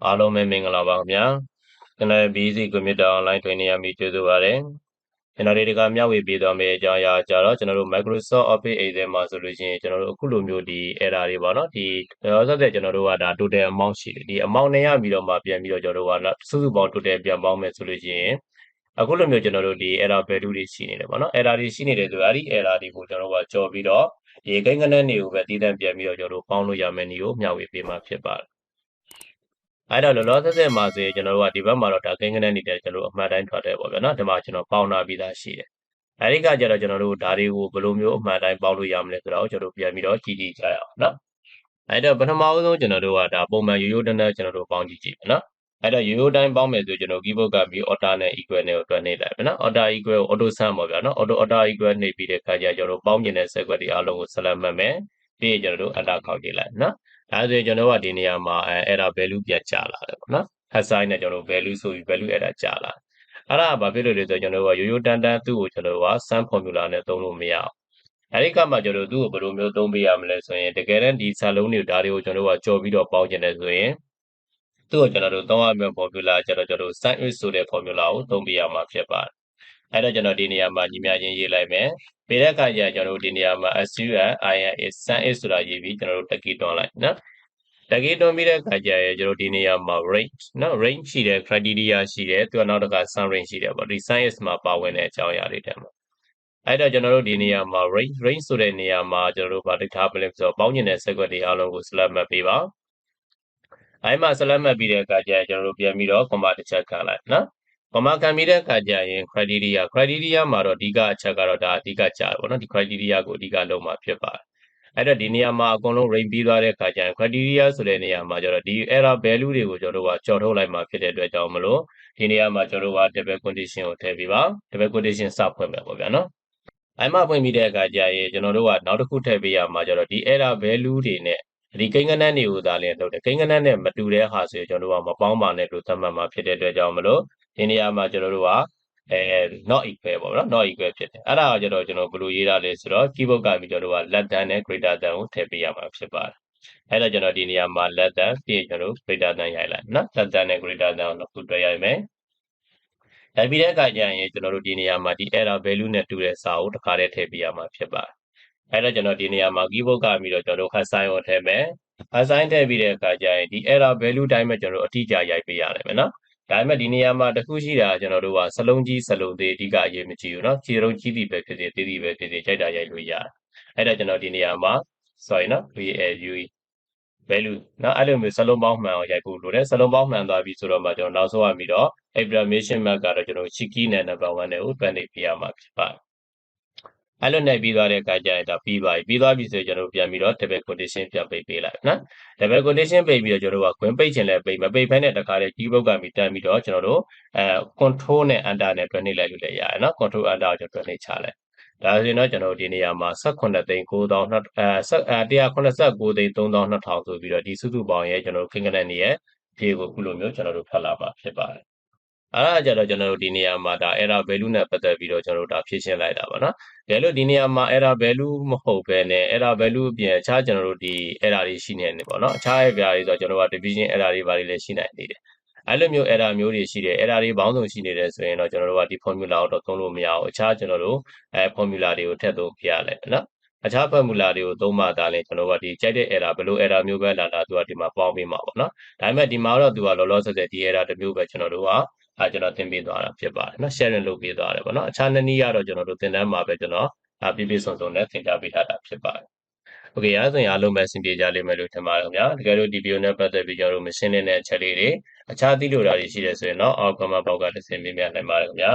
အားလုံးပဲမင်္ဂလာပါခင်ဗျာကျွန်တော် BC Computer Online Training ရမိကျေးဇူးပါတယ်ကျွန်တော်ဒီကမျှဝေပေးသွားမယ့်အကြောင်းအရာကြတော့ကျွန်တော်တို့ Microsoft Office Excel မှာဆိုလို့ရှိရင်ကျွန်တော်တို့အခုလိုမျိုးဒီ error တွေပေါ့နော်ဒီတော့ဆက်တဲ့ကျွန်တော်တို့ကဒါ total amount ရှိတယ်ဒီ amount နဲ့ရပြီးတော့မှပြန်ပြီးတော့ကျွန်တော်တို့ကစုစုပေါင်း total ပြန်ပေါင်းမယ်ဆိုလို့ရှိရင်အခုလိုမျိုးကျွန်တော်တို့ဒီ error value တွေရှိနေတယ်ပေါ့နော် error တွေရှိနေတယ်ဆိုအဲ့ဒီ error တွေကိုကျွန်တော်တို့ကကြော်ပြီးတော့ဒီကိန်းဂဏန်းတွေကိုပဲတည်တံ့ပြန်ပြီးတော့ကျွန်တော်တို့ပေါင်းလို့ရမယ်နည်းကိုမျှဝေပေးမှာဖြစ်ပါတယ်အဲ့တော့လောလောဆယ်မှာဆိုရင်ကျွန်တော်တို့ကဒီဘက်မှာတော့ဒါကိန်းဂဏန်းတွေကျွန်တော်တို့အမှတ်တိုင်းထွက်တယ်ပေါ့ဗျာနော်ဒီမှာကျွန်တော်ပေါင်းထားပြီးသားရှိတယ်အဲ့ဒီကကြတော့ကျွန်တော်တို့ဒါတွေကိုဘယ်လိုမျိုးအမှတ်တိုင်းပေါင်းလို့ရမလဲဆိုတော့ကျွန်တော်တို့ပြန်ပြီးတော့ကြည့်ကြည့်ကြရအောင်နော်အဲ့တော့ပထမဆုံးကျွန်တော်တို့ကဒါပုံမှန်ရိုးရိုးတန်းတန်းကျွန်တော်တို့ပေါင်းကြည့်ကြည့်မယ်နော်အဲ့တော့ရိုးရိုးတိုင်းပေါင်းမယ်ဆိုကျွန်တော် keyboard ကပြီး order နဲ့ equal နဲ့တွက်နေလိုက်မယ်နော် order equal auto sum ပေါ့ဗျာနော် order equal နှိပ်ပြီးတဲ့ခါကျကျွန်တော်တို့ပေါင်းကျင်တဲ့ set တွေအားလုံးကိုဆက်လက်မှတ်မယ်ပြီးရင်ကျွန်တော်တို့ enter ခေါက်ကြည့်လိုက်နော်အဲဆိုရင်ကျွန်တော်ကဒီနေရာမှာerror value ပြန်ကျလာတယ်ပေါ့နော် assign နဲ့ကျွန်တော် value ဆိုပြီး value error ကျလာအဲ့ဒါဘာဖြစ်လို့လဲဆိုတော့ကျွန်တော်ကရိုးရိုးတန်းတန်းသူ့ကိုကျွန်တော်က sum formula နဲ့သုံးလို့မရအောင်အဲ့ဒီကမှကျွန်တော်သူ့ကိုဘယ်လိုမျိုးသုံးပေးရမလဲဆိုရင်တကယ်တမ်းဒီစာလုံးတွေဒါတွေကိုကျွန်တော်ကကြော်ပြီးတော့ပေါင်းကျင်တယ်ဆိုရင်သူ့ကိုကျွန်တော်တို့သုံးရမယ့် formula ကျတော့ကျွန်တော် sin is ဆိုတဲ့ formula ကိုသုံးပေးရမှာဖြစ်ပါတယ်အဲ့တော့ကျွန်တော်ဒီနေရာမှာညီမချင်းရေးလိုက်မယ်ပြီးတဲ့အခါကျကျွန်တော်တို့ဒီနေရာမှာ assume I is sin is ဆိုတာရေးပြီးကျွန်တော်တို့တက္ကီတွန်းလိုက်နော်တကယ်တွန်းပြီးတဲ့အခါကျရင်ကျွန်တော်ဒီနေရာမှာ range နော် range ရှိတယ် criteria ရှိတယ်သူကနောက်တစ်ခါ sum range ရှိတယ်ပေါ့ဒီ science မှာပါဝင်တဲ့အကြောင်းအရာတွေတည်းမှာအဲ့တော့ကျွန်တော်တို့ဒီနေရာမှာ range ဆိုတဲ့နေရာမှာကျွန်တော်တို့ဗာထားမလဲဆိုတော့ပေါင်းကျင်တဲ့ set တွေအားလုံးကို select မှတ်ပေးပါအဲ့မှာ select မှတ်ပြီးတဲ့အခါကျရင်ကျွန်တော်တို့ပြန်ပြီးတော့ comma တစ်ချက်ခံလိုက်နော် comma ခံပြီးတဲ့အခါကျရင် criteria မှာတော့အဓိကအချက်ကတော့ဒါအဓိကကျတယ်ပေါ့နော်ဒီ criteria ကိုအဓိကလုံးမှာဖြစ်ပါတယ်အဲ့တော့ဒီနေရာမှာအကုန်လုံး range ပြီးသွားတဲ့အခါကျရင် criteria ဆိုတဲ့နေရာမှာကျတော့ဒီ error value တွေကိုကျွန်တော်တို့ကကြော်ထုတ်လိုက်မှာဖြစ်တဲ့အတွက်ကြောင့်မလို့ဒီနေရာမှာကျွန်တော်တို့က double quotation ကိုထည့်ပေးပါ double quotation စဖွင့်မယ်ပေါ့ဗျာနော်အဲ့မှာဖွင့်ပြီးတဲ့အခါကျရင်ကျွန်တော်တို့ကနောက်တစ်ခုထည့်ပေးရမှာကျတော့ဒီ error value တွေနဲ့ဒီကိန်းဂဏန်းတွေကိုသာလည်းလုပ်တယ်ကိန်းဂဏန်းနဲ့မတူတဲ့ဟာဆိုရင်ကျွန်တော်တို့ကမပေါင်းပါနဲ့လို့သတ်မှတ်မှာဖြစ်တဲ့အတွက်ကြောင့်မလို့ဒီနေရာမှာကျွန်တော်တို့ကnot equal ပေါ့နော် not equal ဖြစ်တယ်အဲ့ဒါကကျတော့ကျွန်တော်ဘယ်လိုရေးရလဲဆိုတော့ keyboard ကပြီးကျွန်တော်တို့က less than နဲ့ greater than ကိုထည့်ပေးရမှာဖြစ်ပါတယ်အဲ့တော့ကျွန်တော်ဒီနေရာမှာ less than ပြီးရင်ကျွန်တော်တို့ greater than ရိုက်လိုက်နော် less than နဲ့ greater than ကိုနှစ်ခုတွဲရိုက်မယ်အဲ့ပြီးတဲ့အခါကျရင်ကျွန်တော်တို့ဒီနေရာမှာဒီ error value နဲ့တူတဲ့စာကိုတစ်ခါတည်းထည့်ပေးရမှာဖြစ်ပါတယ်အဲ့တော့ကျွန်တော်ဒီနေရာမှာ keyboard ကပြီးတော့ကျွန်တော်တို့ assign ကိုထည့်မယ် assign ထည့်ပြီးတဲ့အခါကျရင်ဒီ error value တိုင်းပဲကျွန်တော်တို့အတိအကျရိုက်ပေးရတယ်မယ်နော်ဒါပေမဲ့ဒီနေရာမှာတစ်ခုရှိတာကျွန်တော်တို့ကစလုံးကြီးစလုံးသေးအဓိကအရေးမကြီးဘူးเนาะခြေလုံးကြီးသည်ပဲဖြစ်စေသေးသည်ပဲဖြစ်စေကြိုက်တာရိုက်လို့ရတယ်အဲ့ဒါကျွန်တော်ဒီနေရာမှာ sorry เนาะ value value เนาะအဲ့လိုမျိုးစလုံးပေါင်းမှန်အောင်ရိုက်ဖို့လိုတယ်စလုံးပေါင်းမှန်သွားပြီဆိုတော့မှကျွန်တော်နောက်ဆုံးရပြီးတော့ exclamation mark ကတော့ကျွန်တော် cheeky နဲ့ number 1နဲ့ကိုတွက်နေပြရမှာဖြစ်ပါတယ်အဲ့လိုနဲ့ပြီးသွားတဲ့အခါကျရင်ဒါပြီးသွားပြီဆိုရင်ကျွန်တော်တို့ပြန်ပြီးတော့ double quotation ပြန်ပိတ်ပေးလိုက်နော် double quotation ပိတ်ပြီးတော့ကျွန်တော်တို့ကခွင့်ပိတ်ခြင်းလည်းပိတ်မပိတ်ဖဲနဲ့တခါလေ keyboard ကပြီးတန်းပြီးတော့ကျွန်တော်တို့control နဲ့ enter နဲ့တွက်နေလိုက်လို့လည်းရတယ်နော် control enter ကိုကျွန်တော်တွက်နေချလိုက်ဒါဆိုရင်တော့ကျွန်တော်တို့ဒီနေရာမှာ18သိန်း9000 189သိန်း3200ဆိုပြီးတော့ဒီစုစုပေါင်းရဲ့ကျွန်တော်တို့ခင်းကနက်နေရဲ့ဖြေကိုအခုလိုမျိုးကျွန်တော်တို့ဖတ်လာမှာဖြစ်ပါတယ်အဲ့ဒါကြတော့ကျွန်တော်တို့ဒီနေရာမှာဒါ error value နဲ့ပတ်သက်ပြီးတော့ကျွန်တော်တို့ဒါဖြည့်ရှင်းလိုက်တာပါနော်။ဒါလို့ဒီနေရာမှာ error value မဟုတ်ဘဲနဲ့ error value အပြင်အခြားကျွန်တော်တို့ဒီ error တွေရှိနေတယ်ပေါ့နော်။အခြား error တွေဆိုတော့ကျွန်တော်က division error တွေဘာတွေလည်းရှိနိုင်သေးတယ်။အဲ့လိုမျိုး error မျိုးတွေရှိတယ် error တွေပေါင်းစုံရှိနေတယ်ဆိုရင်တော့ကျွန်တော်တို့ကဒီ formula ကိုတော့သုံးလို့မရဘူး။အခြားကျွန်တော်တို့formula တွေကိုထည့်သုံးပြရလိုက်နော်။အခြား formula တွေကိုသုံးမှသာလေကျွန်တော်တို့ကဒီကြိုက်တဲ့ error ဘယ်လို error မျိုးပဲလာသူကဒီမှာပေါင်းပေးမှာပေါ့နော်။ဒါပေမဲ့ဒီမှာတော့သူကလောလောဆယ်ဒီ error တစ်မျိုးပဲကျွန်တော်တို့ကကျွန်တော်သင်ပေးသွားတာဖြစ်ပါတယ်เนาะ sharing လုပ်ပေးသွားတယ်ပေါ့เนาะအခြားနှစ်နည်းကတော့ကျွန်တော်တို့သင်တန်းမှာပဲကျွန်တော်ပြည့်စုံစုံနဲ့သင်ကြားပေးထားတာဖြစ်ပါတယ်။ Okay အဲဒါဆိုရင်အားလုံးပဲအဆင်ပြေကြလိမ့်မယ်လို့ထင်ပါတယ်ခင်ဗျာတကယ်လို့ဒီ video နဲ့ပတ်သက်ပြီးကျွန်တော်တို့မရှင်းလင်းတဲ့အချက်လေးတွေအခြားသိလို့တာတွေရှိတယ်ဆိုရင်တော့အောက် comment box ကတစ်ဆင့်မေးမြန်းနိုင်ပါတယ်ခင်ဗျာ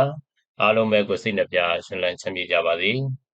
အားလုံးပဲကိုယ်စိတ်နှပြရှင်းလင်းချမ်းမြေ့ကြပါစေ။